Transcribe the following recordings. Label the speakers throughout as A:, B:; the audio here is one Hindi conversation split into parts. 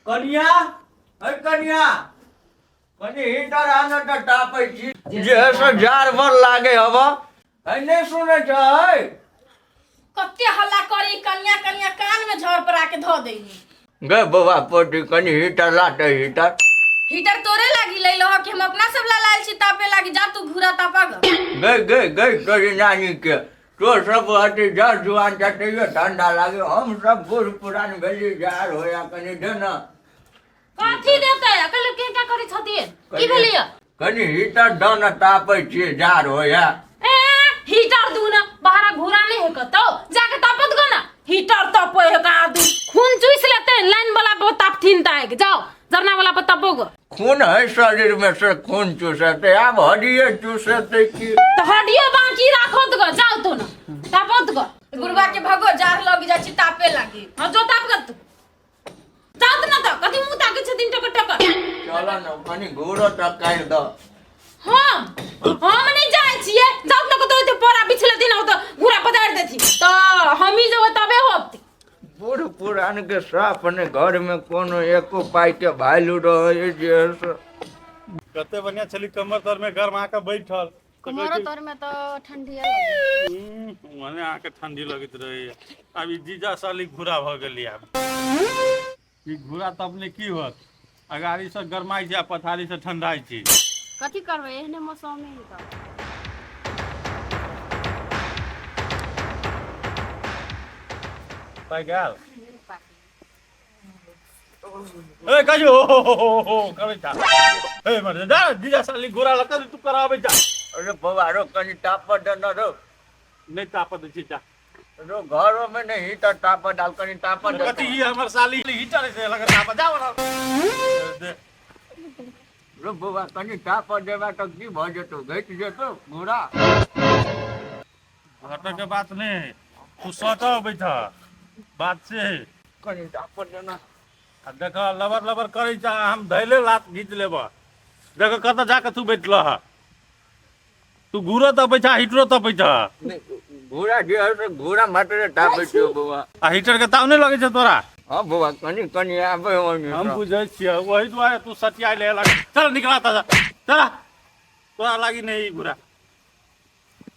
A: कन्या अरे कन्या कनी हीटर आने तो टापै छी जैसे जार बर लागे हवा नहीं सुने छै
B: कत्ते हल्ला करी कन्या कन्या कान में झड़ पर आके धो देनी
A: गे बाबा पोटी कनी हीटर लाटे हीटर
B: हीटर तोरे लागी ले लो कि हम अपना सब ला लाल छी तापे लागी जा तू घूरा तापा
A: गे गे गे तोरी नानी के तो सब हटी जा जुआन जाते ये ठंडा लागे हम सब बूढ़ पुरान भेली जार होया कनी देना
B: काठी देते अकल के का करी छथि की भेलिया
A: कनी हीटर दन तापै छी जार होया
B: ए हीटर दू ना बाहर घूरा नहीं है कतो जाके तापत गो ना हीटर तपे है का दू खून चूस लेते लाइन वाला बहुत ताप थिनता है जाओ जरना वाला पर तपोगो
A: खून है शरीर में से खून चूसते अब हड्डियां चूसते की
B: तो हड्डियां बाकी राखत गो जाओ तो ना तापत गो गुरबा के भगो जार लग जा छी तापे लागी हां जो ताप कर तू जात ना तो कदी मुंह ताके छथिन टक टक
A: चलो ना कनी घोरो तक काट दो
B: हां हम नहीं जाय छिए जात लग तो पोरा पिछले दिन हो तो घूरा पदार देथि तो हम ही जब तबे होत
A: बूढ़ पुरान के साफ ने घर में कोनो एको पाई के भालू रहे जैसे
C: कते बढ़िया चली कमर तर में गर्म आके बैठल
D: कमर तर में तो ठंडिया लगे
C: मने आके ठंडी लगत रहे अब ई जीजा साली घुरा भ गेली अब ई घुरा त अपने की होत अगाड़ी से गरमाई जा पथारी से ठंडाई छी
D: कथी करबे एहने मौसम में ही का
C: पाई गेल ए काजो हो करे जा ए मर जा जीजा साली घुरा लगा तू करावे जा
A: अरे बाबा रो कनी टाप दन रो
C: नहीं तापत छी जा
A: रो घरों में नहीं हीटर टाप डाल कनी टाप दे
C: कथी ई हमर साली हीटर से लगा ताप जाओ ना
A: रो बाबा कनी टाप देबा तो की भ जतो घट जतो घोड़ा
C: घटक के बात नहीं तू सटा बैठा बात से
A: कनी टाप देना
C: अब देखो लबर लबर करे जा हम धैले लात घीच लेब देखो कत जाके तू बैठल ह तू घूरो तो बैठा हीटरो तो बैठा
A: घोड़ा जे है घोड़ा माटे टाप छो बाबा
C: आ हीटर के ताव नहीं लगे छ तोरा
A: हां बाबा कनी कनी आबे
C: हम बुझै छियै वही दुआरे तू सटिया ले लग चल निकला ता चल तोरा लागी नहीं घूरा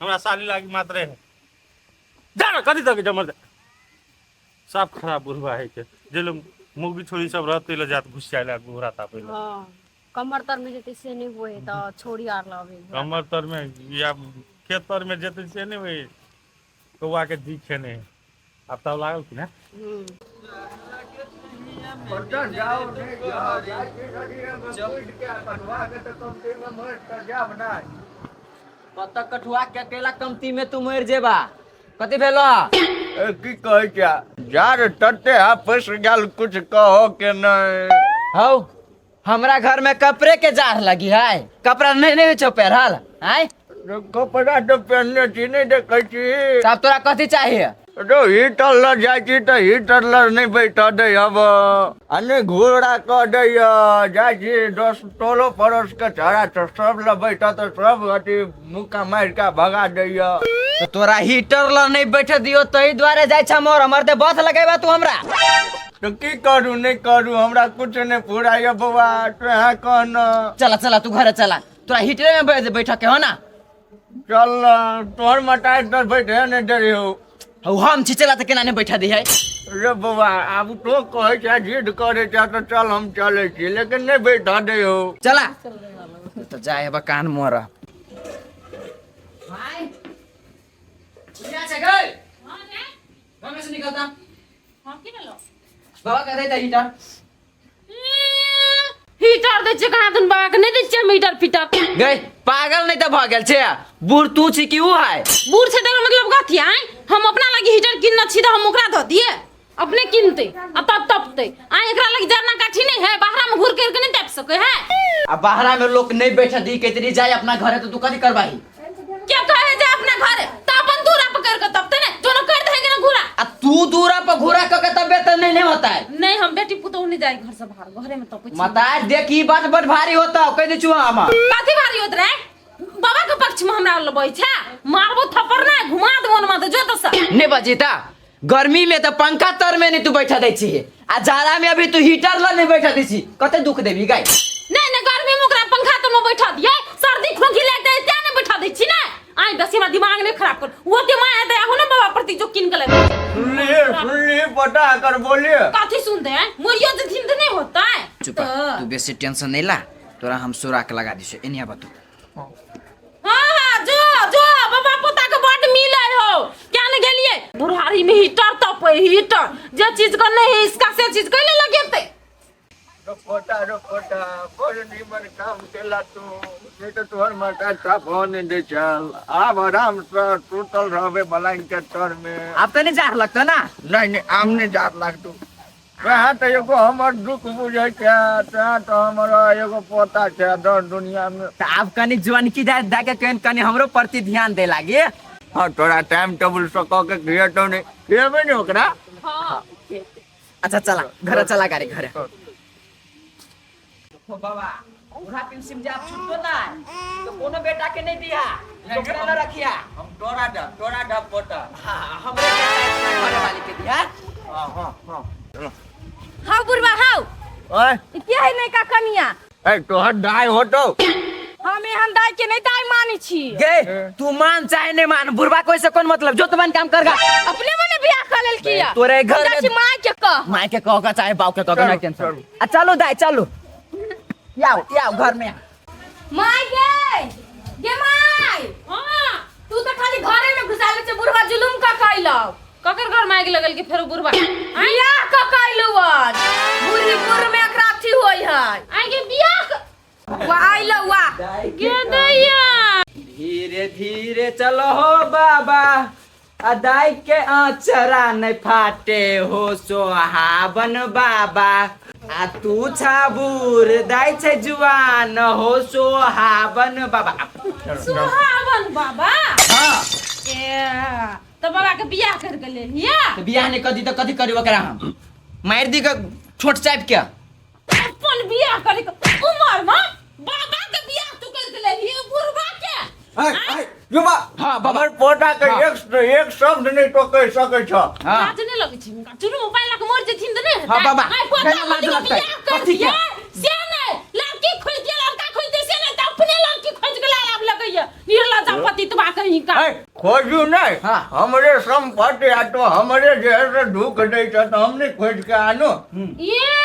C: हमरा साली लागी मात्र है जा ना कदी तक जमर सब खराब बुढ़वा है के जे लोग मुगी छोरी सब रहते ले जात घुसियाला घूरा ता पहले
D: हां कमर तर में जते से नहीं होए तो छोड़ी आर लावे
C: कमर तर में या खेत तर में जते से नहीं होए कौआ के दिखे नहीं अब तब लागल कि ना
A: पटन जाओ नहीं जाओ जमीन के कटवा के तो कमती में मर कर जा बनाए
E: कत कठुआ के अकेला कमती में तू मर जेबा कथी भेलो
A: ए की कहै क्या जार टटे हा फस गेल कुछ कहो के नहीं
E: हौ हमरा घर में कपड़े के जार लगी है कपड़ा नहीं छो पहरल है
A: कपड़ा तो पहनने छी नहीं देखै छी
E: तब तोरा कथी चाहिए
A: तो हीटर ल जाय छी तो हीटर ल नहीं बैठा दे अब अने घोड़ा क दे जाय छी 10 टोलो पड़ोस के छाड़ा तो सब ल बैठा तो सब हटी मुका मार के भगा दे
E: तो तोरा हीटर ल नहीं बैठे दियो तही द्वारे जाय छ मोर हमर ते बथ लगेबा तू हमरा
A: तो की करू नहीं करू हमरा कुछ नहीं पूरा ये बाबा तो है कौन
E: चला चला तू घरे चला तोरा हीटरे में बैठ के हो ना
A: चल तोहर मटाई तर बैठे नहीं डरे हो
E: हौ हम छी चला त केना नहीं बैठा दी है
A: रे बाबा अब तो कहे छै जिद करे छै तो चल हम चले छी लेकिन नहीं बैठा दे हो
E: चला तो जाए बा कान मोर भाई क्या छै गई
B: हां ने
E: घर में से निकलता
B: हां की लो
E: बाबा कह दे हीटर
B: हीटर दे छै कहां तुन बाबा के नहीं दे छै मीटर फीटर
E: गई पागल नहीं तो भ गेल छै बूढ़ तू छी कि ऊ है
B: बूढ़ छै त मतलब कथी है हम अपना लगी हीटर किन्न छी त हम ओकरा द दिए अपने किनते आ तब तपते आ एकरा लगी जरना काठी नहीं है बाहर में घूर के नहीं तप सके है
E: अब बाहरा में लोग नहीं बैठा दी केतरी जाए अपना घर तो तू कथी करबाही
B: क्या कहे जे अपना घर त अपन दूरा पकड़ के तपते ने दोनों कर देगे ना घूरा
E: आ तू दूरा पर घोड़ा क के तबियत नहीं होता है
B: नहीं हम बेटी पुतौ नहीं जाए घर से बाहर घरे में तपे छी
E: मता देख ई बात बड़ भारी होता कह दे छु हम
B: काठी भारी होत रे बाबा के पक्ष में हमरा लबई छै मारबो थप्पड़ ना घुमा देबो न मत जो त सा
E: नहीं बजीता गर्मी में तो पंखा तर में नहीं तू बैठा दे छी आ जाड़ा में अभी तू हीटर ला नहीं बैठा दी छी कते दुख देबी गाय
B: नहीं गर्मी में ओकरा पंखा तो में बैठा दिए सर्दी खोखी लगते त्या ने बैठा दै छी ना आई दसी हमरा दिमाग नहीं खराब कर वो ते माया दे हो ना बाबा प्रति जो किन के ले
A: सुन पटा कर बोलिए
B: काठी सुनते हैं मोरियो तो दिन नहीं होता है
E: चुप तू बेसी टेंशन नहीं ला तोरा हम सुराक लगा दी छे एनिया बतू
B: हां जो बाबा पोता के बड मिले हो क्या न गेलिए बुढ़ारी में हीटर तो पे हीटर जे चीज को नहीं इसका से चीज कइले लगेते
A: रोकोटा बोल निमन काम केला तू नहीं तो तोहर माता साफ होने दे चल अब आराम से टूटल रहबे ब्लैंकेट में
E: अब तो नहीं जार लगता ना
A: नहीं आमने जात लाग तू वहाँ तो एगो हमर दुख बुझे के तो हमारा एगो पोता है दर दुनिया में
E: तो अब कनी जवान की जाए दाके कनी हमरो प्रति ध्यान दे लागे
A: हाँ तोरा टाइम टेबल से कह के खिए तो नहीं खिएबे नहीं ओकरा
B: हां
E: अच्छा चला घर चला गाड़ी घर ओ बाबा बुढ़ा पिंसिम जे आप छुटतो ना तो कोनो बेटा के नहीं दिया टोकरा ना रखिया
A: हम तोरा दा पोता
E: हां हमरे बेटा घर वाली के दिया
A: हाँ
D: हाउ बुढ़वा हाउ
A: ओए
D: क्या है नहीं का कनिया
A: ए तोहर दाई होतो
D: हम एहन दाई के नहीं दाई मानी छी
E: गे तू मान चाहे नहीं मान बुढ़वा कोई से कौन मतलब जो तुमन काम करगा
D: अपने मने बियाह कर लेल किया
E: तोरे घर में
D: माय के कह
E: माय के कह चाहे बाप के कह ना टेंशन आ चलो दाई चलो याओ घर में
D: माय गे माय
B: हां
D: तू तो खाली घरे में घुसाले से बुढ़वा जुलुम का कइलो
B: ककर घर में आग लगल के फेर बुढ़वा
D: बियाह का कइलुवन बुढ़ी बुढ़ में अखराथी होई है
B: आगे बियाह
D: वाइलो वा
B: के दैया
E: धीरे धीरे चलो हो बाबा अदाई के आचरा नहीं फाटे हो सोहाबन बाबा आ तू छाबूर दाई छे जुआन हो सोहाबन बाबा
B: सुहावन बाबा
E: हां
B: ए तो बाबा के बियाह कर के ले लिया
E: तो बियाह ने कदी तो कदी करी ओकरा हम मार दी का छोट चाप के
B: अपन बियाह करे के उमर में बाबा के बियाह तू कर के ले लिया बुढ़वा के
A: युवा
E: हां बाबा
A: हमर पोता के एक शब्द नहीं तो कह सके छ
E: हां
B: लाज नहीं लगे छी उनका चुरू मोबाइल ला के मर जेथिन त नहीं
E: हाँ, बाबा।
B: आई पोता
E: केना लाज
B: के
E: लगतै?
B: बियाह कर
E: कथी के?
B: दिया से नहीं लड़की खोज दिया लड़का खोज दे से नहीं तो अपने लड़की खोज के लाब लगैया निर्ला जापति तबा कहीं का
A: ए खोजू नहीं
E: हाँ।
A: हमरे संपत्ति आ तो हमरे जे है दुख दे छ तो हमने खोज के आनो
B: ये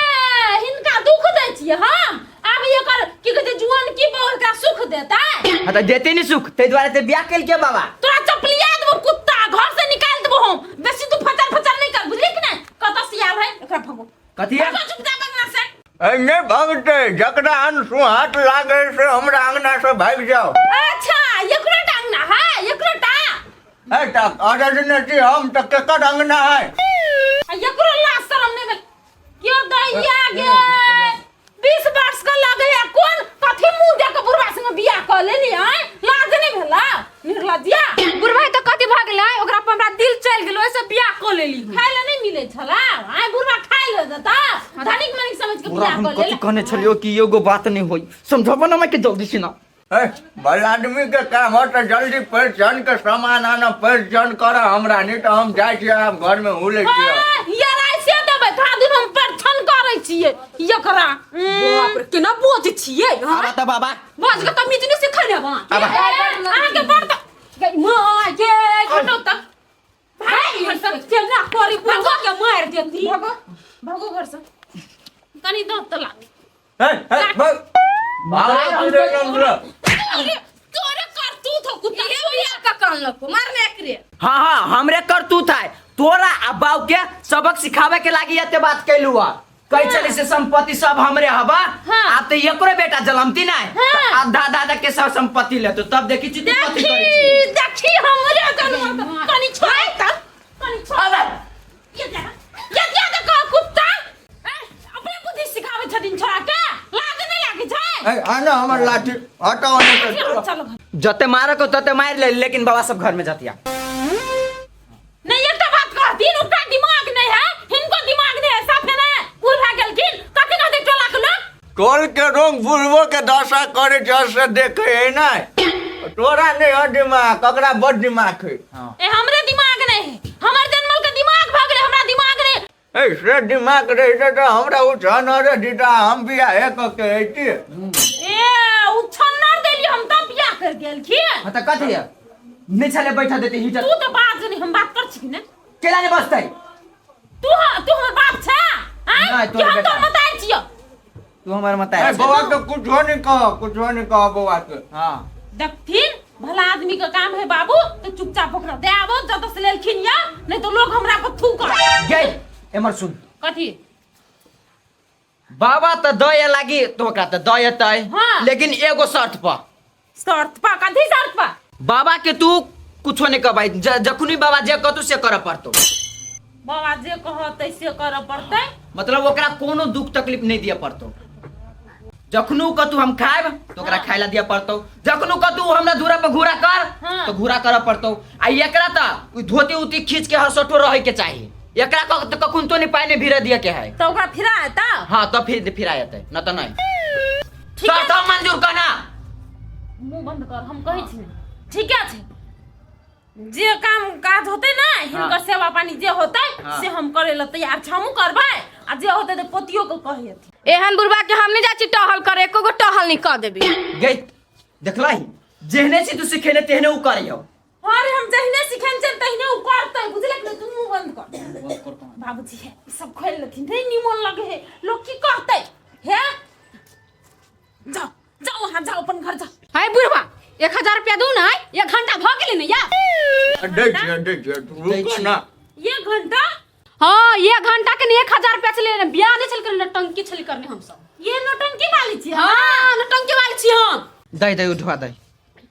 B: हिनका दुख दे छिए हम अब ये कर की कहते जुआन की बहू का सुख देता है
E: हां तो देते नहीं सुख ते द्वारा ते बियाह केल के बाबा
B: तोरा चपलिया देबो कुत्ता घर से निकाल देबो हम बेसी तू फचर नहीं कर बुझली कि नहीं कत से आल है एकरा भगो
E: कथी है
B: चुप जा बंगला से
A: ए नहीं भगते जकरा अनसु हाथ लागे से हमरा अंगना से भाग जाओ
B: अच्छा एकरो टांगना है एकरो टा
A: ए तक अरे नहीं हम तक केकर अंगना है
B: एकरो ला शरम नहीं क्यों दैया गे 20 वर्ष का लगे या कौन कथी मुंह दे के बुढ़वा संग बियाह कर लेली है लाज नहीं भेला निर्लजिया
D: बुढ़वा तो कथी भागले ओकरा पर हमरा दिल चल गेलो ऐसे बियाह कर लेली
B: खाए ला नहीं मिले छला आय बुढ़वा खाए ले देता धनिक मनिक समझ के
E: पूरा
B: बियाह
E: हम
B: कर
E: कथी
B: ले
E: कहने छलियो कि एगो बात नहीं होई समझबो ना मैं के जल्दी से ना
A: ए बल आदमी के काम हो तो जल्दी पहचान के सामान आना पहचान कर हमरा नहीं तो हम जाय छी हम घर में हुले छी
B: यार ऐसे देबे थोड़ा दिन हम परछन करे छिए एकरा
D: बाप रे केना बोझ छिए
E: अब त बाबा
B: बोझ के तमीज नहीं सिखले बा
E: अब
B: आके पड़ता गई मां के हटो तक भाई घर से चल ना कोरी भगो के मार देती भगो घर से कनी दो तला
A: भाग
B: तोरे कर तू तो कुत्ता
D: बियाह का कान लको मारने एकरे
E: हां हमरे करतूत है तोरा आ बाऊ के सबक सिखावे के लागी एते बात कैलू आ कई चली से संपत्ति सब हमरे हवा
B: हाँ।
E: आप तो एकरो बेटा जलमती ना
B: हाँ।
E: आधा दादा के सब संपत्ति ले तो तब देखी छी तू कथी करै छी
B: देखी हमरे जन्म कनी छोड़ तक कनी छोड़
E: अबे
B: ये देखो कुत्ता अपने बुद्धि सिखावे छथिन छोड़ा के लाज नहीं लागे छै
A: आना हमर लाठी हटाओ नहीं तो
B: चलो घर
E: जते मारे को तते मार ले लेकिन बाबा सब घर में जातिया
B: नहीं ये तो बात कहती उनका दिमाग नहीं है इनको दिमाग नहीं है सब है बुढ़ा गेलखिन कथि कथि टोला के लोग
A: टोल के रोग बुढ़बो के दशा करे छ से देखे है ना तोरा नहीं है दिमाग ककरा बड़ दिमाग है
B: ए हमरे दिमाग नहीं है हमर जन्मल के दिमाग भाग गए हमरा दिमाग नहीं
A: ऐसे दिमाग रहे तो हमरा उछान रे दीदा हम भी आए के ऐती
B: ए उछन्नर देली हम त बियाह कर गेल की
E: हाँ तो कथी है नहीं चले बैठा देते हीटर
B: तू तो बात नहीं हम बात कर छी ने
E: केला ने बसतै
B: तू हमर बाप छे हैं
E: नहीं,
B: कि हम
E: बेटा।
B: तो मताई छियो
E: तू हमार मत
A: ए बउआ के कुछ नहीं कह बउआ के
E: हाँ
B: देखथिन भला आदमी का काम है बाबू तो चुपचाप ओकरा दे आबो जत से लेलखिन या नहीं तो लोग हमरा पर थूक
E: गई एमर सुन
B: कथी
E: बाबा तो दया लागी तो ओकरा तो दयतै
B: हाँ।
E: लेकिन एगो शर्त पर
B: शर्त पा कथी शर्त पा
E: बाबा के तू कुछो नहीं कहबाई जखनी बाबा जे कहतू से कर पड़तो
B: बाबा जे कह तैसे कर पड़तै
E: मतलब ओकरा कोनो दुख तकलीफ नहीं दिया पड़तो जखनू कहतू हम खाएब तो ओकरा खाइला दिया पड़तो जखनू कहतू हमरा दूरा पर घूरा कर
B: हाँ।
E: तो घूरा कर पड़तो आ एकरा त धोती उती खींच के हसटो रहे के चाहिए एकरा तो कखुन तो नहीं पाए में भिरा दिया के है
B: तो ओकरा फिरा ता
E: हाँ तो फिर आते न तो नहीं
B: ठीक है
E: शर्त मंजूर करना
B: मुंह बंद कर हम कहै छी ठीक है छै जे काम काज होते ना हिनकर सेवा पानी जे होते
E: हाँ।
B: से हम करे ल तैयार छ हमहू करबै आ जे होते तो पोतियो को कहियथि
D: एहन बुढ़बा के हम नहीं जाची टहल करे एको गो टहल नहीं कर देबी
E: गई देखलाई जेहने से तू सिखेने तेहने उ करियो
B: अरे हम जहिने सिखन चल तहिने उ करतै बुझले कि तू मुंह बंद कर बाबूजी है सब खोल लेथिन नहीं निमन लगे है लोग की करतै है जाओ जाओ वहां जाओ अपन घर जाओ
D: हाय बुढ़बा 1000 रुपया दू ना 1 घंटा भ गेलै ने या
A: दे छे रुक ना
B: 1 घंटा
D: हाँ 1 घंटा के नहीं 1000 रुपया चले ना बियाह नहीं चल कर नटंकी चली करने हम सब
B: ये नौटंकी वाली छी
D: हाँ नटंकी वाली छी हम
E: दई उठवा दई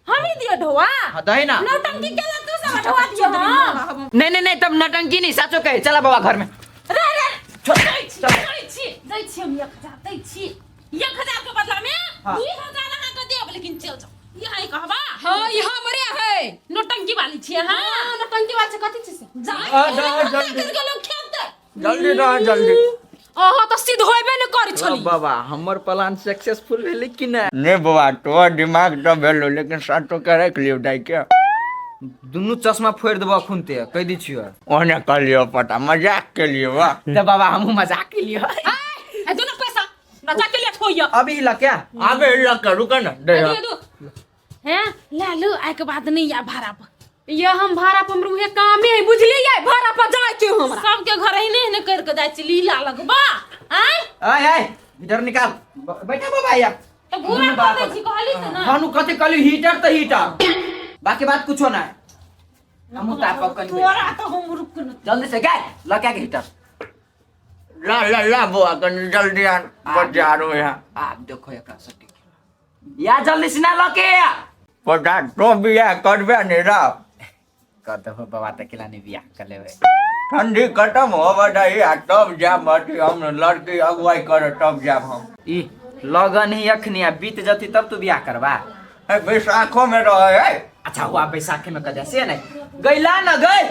B: हम ही दियो ढोआ
E: हाँ दही ना
B: नौटंकी केला तू सब ढोआ दियो हां
E: नहीं तब नटंकी नहीं साचो कहे चला बाबा घर में
B: रे रे
E: छोड़
B: दै छी हम 1000 दै छी 1000 के बदला में
E: हाँ।
B: 2000 अहाँ के देब लेकिन चल जाओ यहाँ ही कहबा
D: हाँ ये हमरे है
B: नौटंकी वाली छी हां
D: हाँ नटंकी वाली से कथी छी से
B: जल्दी लोग खेलते
A: जल्दी
D: ओहो तो सिद्ध होइबे न करी छली
E: बाबा हमर प्लान सक्सेसफुल भेलै कि ना
A: नहीं बउआ तो दिमाग तो भेलो लेकिन साटो के रख लियो दाई के
E: दुनू चश्मा फोड़ देबो अखुन ते कह दी छियो
A: ओने कर लियो पता मजाक के लिए वाह
E: तो बाबा हमहू मजाक के लिए
D: ए दोनों पैसा राजा के लिए खोइया
E: अभी ला क्या
A: आबे लग रुक ना दे
D: दे दो
B: हैं ले लो आइ के बाद नहीं या भाड़ा पर
D: ये हम भाड़ा पर हमरू हे कामे है बुझली ये भाड़ा पर जाए के हमरा
B: सबके घर ही नहीं कर के जाय छी लीला लगबा आय
E: आय इधर निकाल बैठा बाबा या
B: तो घूरा कर दे छी कहली त ना
E: हानु कते कहली हीटर तो हीटर बाकी बात कुछो ना हमहू ता पकन
B: तोरा तो हम रुक न
E: जल्दी से गए लगा के हीटर
A: ला बुआ कन जल्दी आ बजारो यहाँ
E: आप देखो एकरा सटी या जल्दी से ना लके
A: पता तो बिया करबे नहीं रहा
E: कर दो बाबा त केला ने बियाह कर लेबे
A: ठंडी खत्म हो बदाई तब जाब अथी हम लड़की अगुवाई करे तब जाब हम
E: ई लगन ही अखनी बीत जती तब तू बियाह करबा
A: बैसाखों में रहे है
E: अच्छा हुआ बैसाखी में कदे से नहीं गैला ना गई